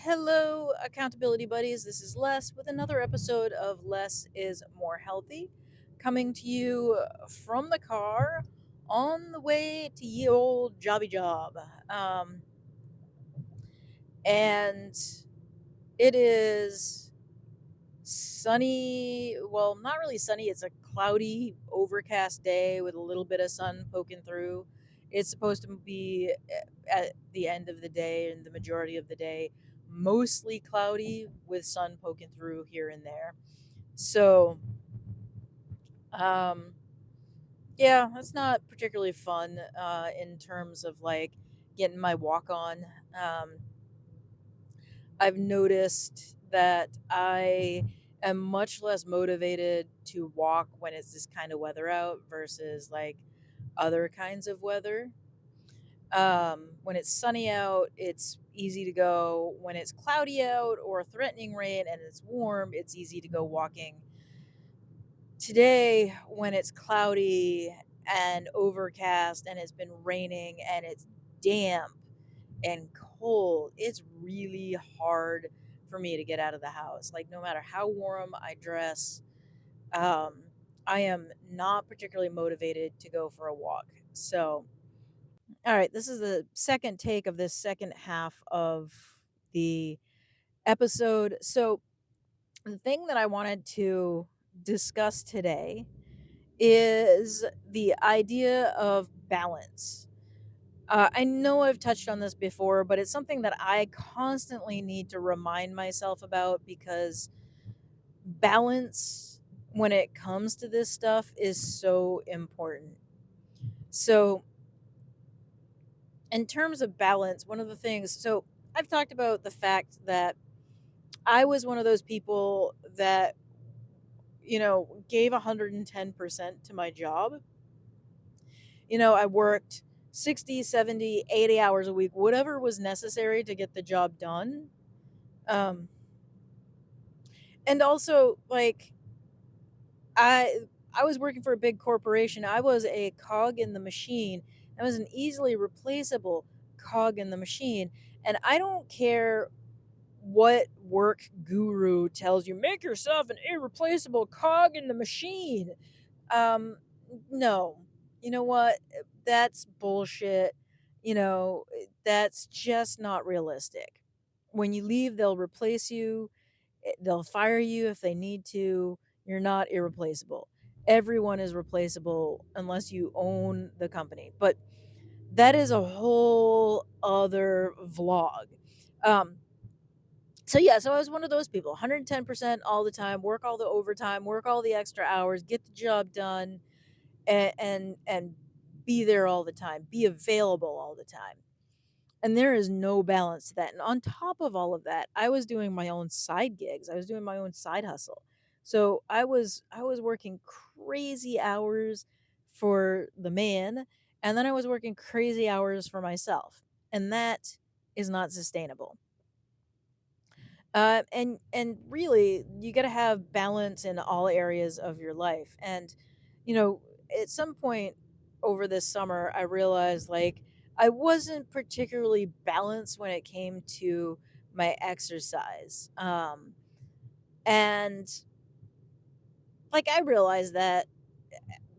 Hello, accountability buddies. This is Les with another episode of Less is More Healthy, coming to you from the car on the way to ye old jobby job. Um, and it is sunny. Well, not really sunny. It's a cloudy, overcast day with a little bit of sun poking through. It's supposed to be at the end of the day and the majority of the day mostly cloudy with sun poking through here and there. So, um, yeah, that's not particularly fun in terms of like getting my walk on. Um, I've noticed that I am much less motivated to walk when it's this kind of weather out versus like other kinds of weather. When it's sunny out, it's easy to go. When it's cloudy out or threatening rain and it's warm, it's easy to go walking. Today, when it's cloudy and overcast and it's been raining and it's damp and cold, it's really hard for me to get out of the house. Like, no matter how warm I dress, um, I am not particularly motivated to go for a walk. So, all right, this is the second take of this second half of the episode. So, the thing that I wanted to discuss today is the idea of balance. I know I've touched on this before, but it's something that I constantly need to remind myself about because balance when it comes to this stuff is so important. So, in terms of balance, one of the things, so I've talked about the fact that I was one of those people that, gave 110% to my job. I worked 60, 70, 80 hours a week, whatever was necessary to get the job done. Um, and also, like, I was working for a big corporation. I was a cog in the machine. I was an easily replaceable cog in the machine. And I don't care what work guru tells you, make yourself an irreplaceable cog in the machine. Um, no. You know what? That's bullshit. That's just not realistic. When you leave, they'll replace you. They'll fire you if they need to. You're not irreplaceable. Everyone is replaceable unless you own the company. But that is a whole other vlog. Um, so I was one of those people, 110% all the time, work all the overtime, work all the extra hours, get the job done, and be there all the time, be available all the time. And there is no balance to that. And on top of all of that, I was doing my own side gigs. I was doing my own side hustle. So I was working crazy hours for the man, and then I was working crazy hours for myself. And that is not sustainable. And really, you got to have balance in all areas of your life. And you know, at some point over this summer, I realized like I wasn't particularly balanced when it came to my exercise. And like I realized that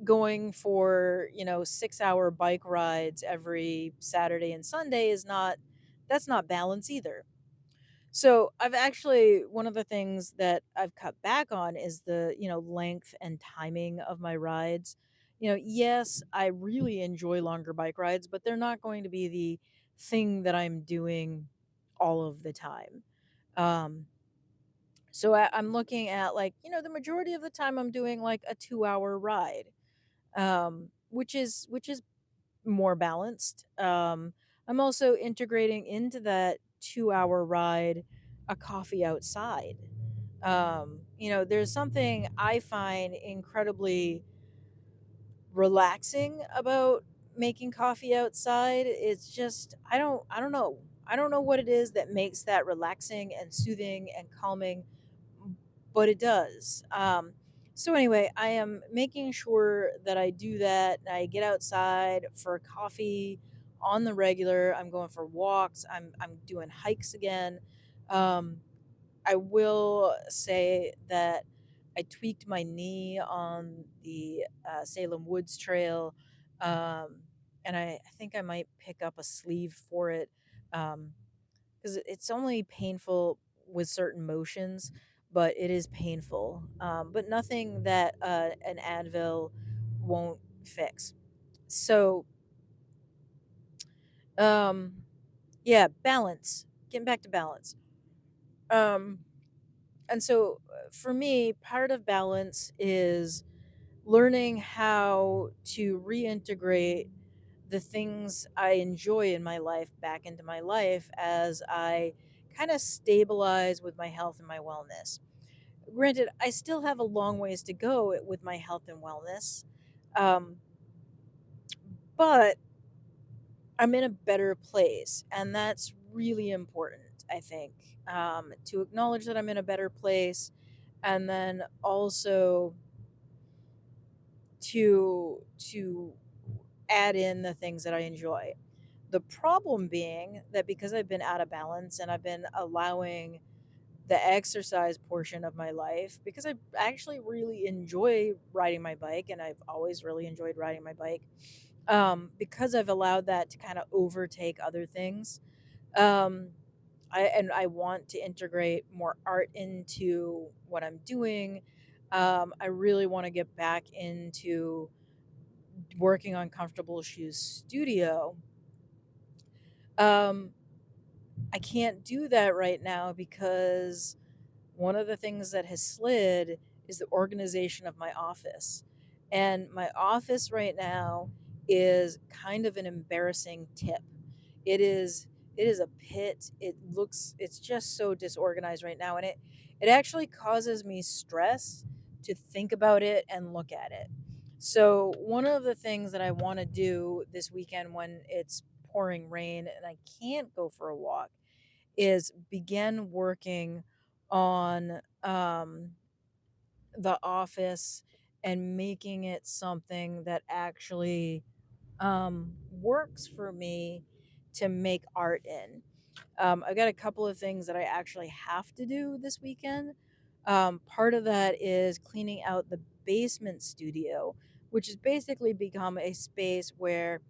going for 6-hour bike rides every Saturday and Sunday is not that's not balance either. So I've actually one of the things that I've cut back on is the, length and timing of my rides. Yes, I really enjoy longer bike rides, but they're not going to be the thing that I'm doing all of the time. Um, I'm looking at like, the majority of the time I'm doing like a 2-hour ride, which is more balanced. I'm also integrating into that 2-hour ride a coffee outside. There's something I find incredibly relaxing about making coffee outside. It's just I don't know. I don't know what it is that makes that relaxing and soothing and calming, but it does. So anyway, I am making sure that I do that. I get outside for coffee on the regular. I'm going for walks. I'm doing hikes again. Um, I will say that I tweaked my knee on the Salem Woods Trail, um, and I think I might pick up a sleeve for it because it's only painful with certain motions, but it is painful. But nothing that an Advil won't fix. So, um, yeah, balance. Getting back to balance. Um, and so for me, part of balance is learning how to reintegrate the things I enjoy in my life back into my life as I kind of stabilize with my health and my wellness. Granted, I still have a long ways to go with my health and wellness, um, but I'm in a better place, and that's really important, I think, to acknowledge that I'm in a better place, and then also to add in the things that I enjoy. The problem being that because I've been out of balance and I've been allowing the exercise portion of my life, because I actually really enjoy riding my bike and I've always really enjoyed riding my bike, because I've allowed that to kind of overtake other things. Um, I want to integrate more art into what I'm doing. I really want to get back into working on Comfortable Shoes Studio. Um, I can't do that right now because one of the things that has slid is the organization of my office. And my office right now is kind of an embarrassing tip. It is it is a pit. It's just so disorganized right now and it actually causes me stress to think about it and look at it. So, one of the things that I want to do this weekend when it's pouring rain and I can't go for a walk is begin working on the office and making it something that actually works for me to make art in. I've got a couple of things that I actually have to do this weekend. Part of that is cleaning out the basement studio, which has basically become a space where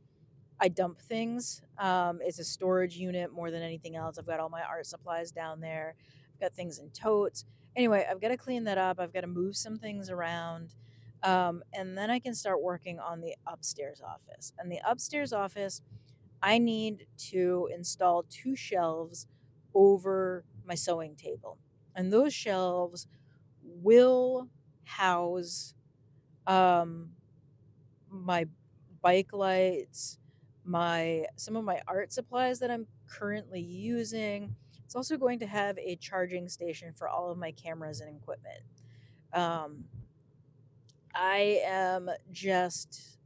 I dump things. It's a storage unit more than anything else. I've got all my art supplies down there. I've got things in totes. Anyway, I've got to clean that up. I've got to move some things around. And then I can start working on the upstairs office. And the upstairs office, I need to install two shelves over my sewing table. And those shelves will house um, my bike lights, my some of my art supplies that I'm currently using. It's also going to have a charging station for all of my cameras and equipment. Um, I am just,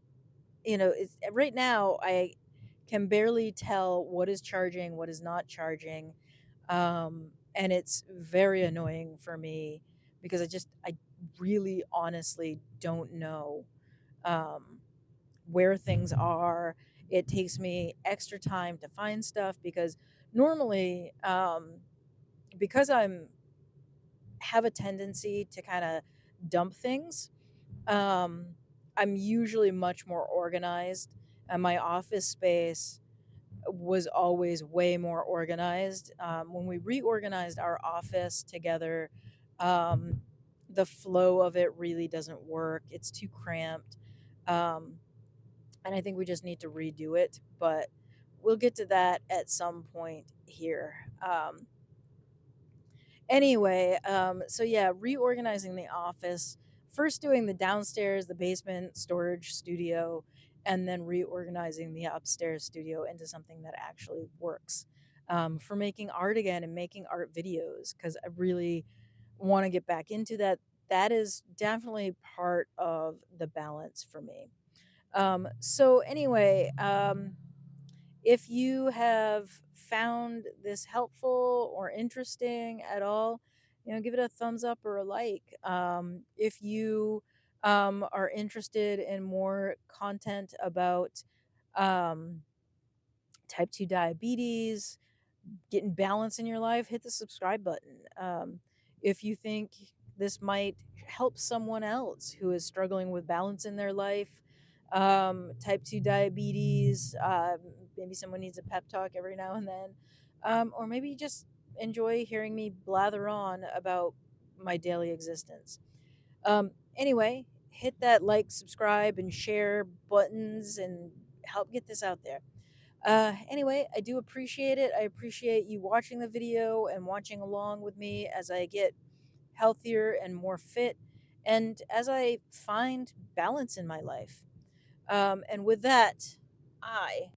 right now I can barely tell what is charging, what is not charging, and it's very annoying for me because I really honestly don't know. Um, where things are. It takes me extra time to find stuff because normally, because I'm have a tendency to kind of dump things, um, I'm usually much more organized, and my office space was always way more organized. When we reorganized our office together, um, the flow of it really doesn't work. It's too cramped. Um, and I think we just need to redo it. But we'll get to that at some point here. Anyway, so yeah, reorganizing the office, first doing the downstairs, the basement storage studio, and then reorganizing the upstairs studio into something that actually works for making art again and making art videos because I really want to get back into that. That is definitely part of the balance for me. So anyway, if you have found this helpful or interesting at all, give it a thumbs up or a like. If you are interested in more content about um, type 2 diabetes, getting balance in your life, hit the subscribe button. If you think this might help someone else who is struggling with balance in their life, type 2 diabetes, maybe someone needs a pep talk every now and then, or maybe you just enjoy hearing me blather on about my daily existence. Anyway, hit that like, subscribe, and share buttons and help get this out there. Anyway, I do appreciate it. I appreciate you watching the video and watching along with me as I get healthier and more fit and as I find balance in my life. And with that, I